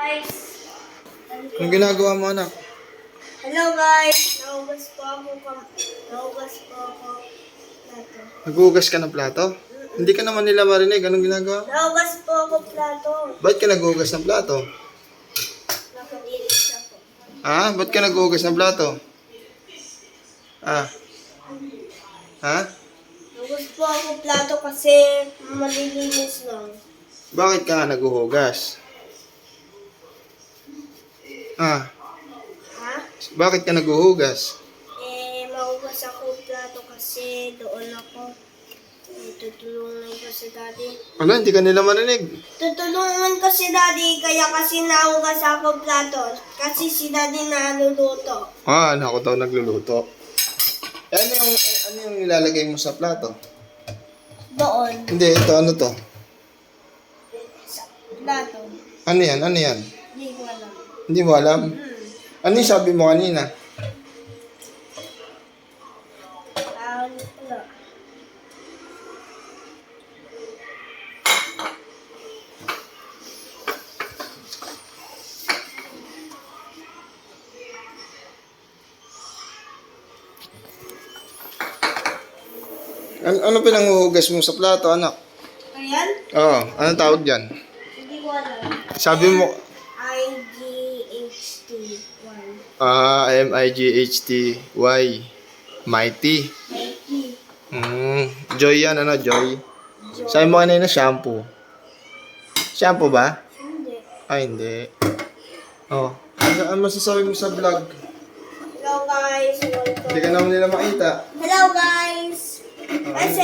guys. Anong ginagawa mo, anak? Hello guys. Nahugas po ako. Plato. Naghuhugas ka ng plato? Hindi ka naman nila marinig. Anong ginagawa? Nahugas po ako plato. Ba't ka naghuhugas ng plato? Nakalinis ako. Ba't ka naghuhugas ng plato? Ha? Nahugas po ako plato kasi malilinis lang. Bakit ka nga naghuhugas? Ha? Bakit ka naghuhugas? Mahugas ako plato kasi doon ako. Tutulungan ko si daddy. Ano, hindi ka nila marinig. Tutulungan ko si daddy kaya kasi nahugas ako plato. Kasi si daddy naluluto. Anak ko daw nagluluto. Ano yung nilalagay mo sa plato? Doon. Hindi, ito ano to? Sa plato. Ano yan? Hindi ko alam. Hindi mo alam? Ano yung sabi mo kanina? Wala. Ano pinanghuhugas mo sa plato, anak? Ayan? Oo, anong tawag dyan? Hindi ko alam. Sabi mo, IGHT1. M-I-G-H-T-Y. Mighty. Joy yan, ano, Joy? Sabi mo kanina, shampoo. Shampoo ba? Hindi. Hindi. Oh, ano masasabi mo sa vlog? Hello guys. Hindi ka naman nila makita. Hello guys. Kasi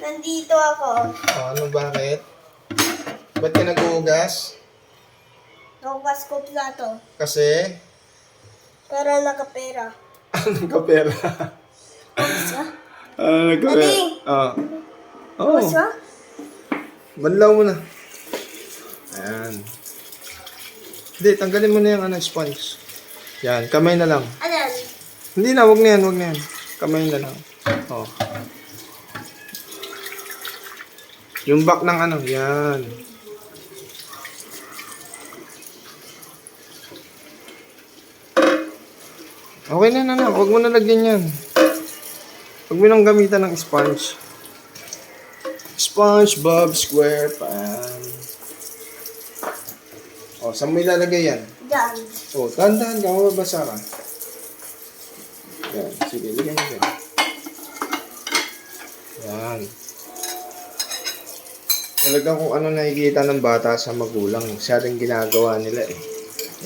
nandito ako. Ano, bakit? Ba't ka naghuhugas? Nahugas ko plato. Kasi? Para nakapera. Nagkapera. Isa? Nagkapera. Daddy! Oo. Isa? Banlaw mo na. Ayan. Hindi, tanggalin mo na yung sponge. Yan, kamay na lang. Ayan. Hindi na, wag na yan. Kamay na lang. Oh. Yung back ng yan. Okay na, wag mo na lagyan yan. Wag mo nang gamitan ng sponge. SpongeBob SquarePants. Oh, saan mo ilalagay yan? Diyan. Oh, dahan-dahan ka, mababasa ka. Yan, sige, lagyan mo yan. Yan. Talagang kung ano nakikita ng bata sa magulang, siya rin ginagawa nila eh.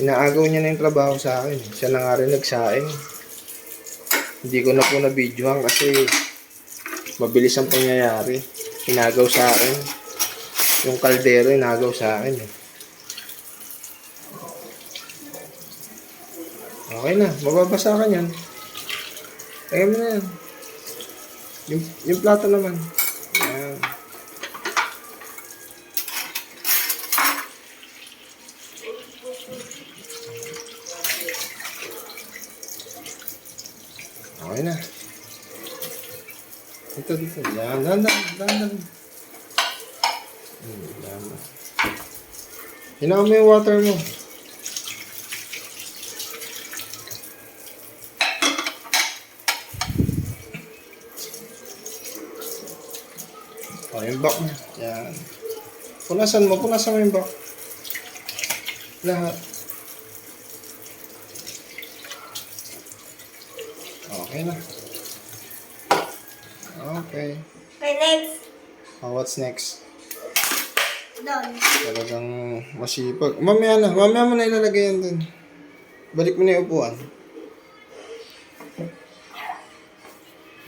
Inaagaw niya na yung trabaho sa akin. Siya na nga rin nagsaing. Hindi ko na po na-videohan kasi mabilis ang pangyayari. Inagaw sa akin. Yung kaldero inagaw sa akin eh. Okay na, mababasa ka niyan. Lagyan mo na yan. Yung plato naman. Ayan. Okay na. Dito. Yan, dahan. Yan. Hinaan mo yung water mo. Oh, yung back niya. Yan. Punasan mo yung back. Lahat. Okay na. Okay. Okay, next. What's next? Doon. Talagang masipag. Mamaya mo na ilalagay yan dun. Balik mo na yung upuan.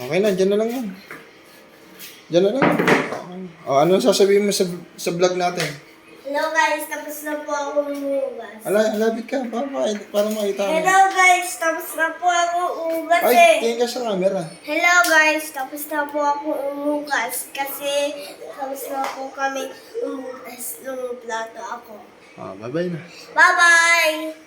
Okay na, dyan na lang yan. Diyan na lang. Okay. Ano sasabihin mo sa vlog natin? Hello guys, tapos na po ako umugas. Alapit ka, para makita mo. Hello guys, tapos na po ako umugas Ay, tingin ka sa camera. Hello guys, tapos na po ako umugas kasi tapos na po kami umugas ng plato ako. Bye-bye na. Bye-bye!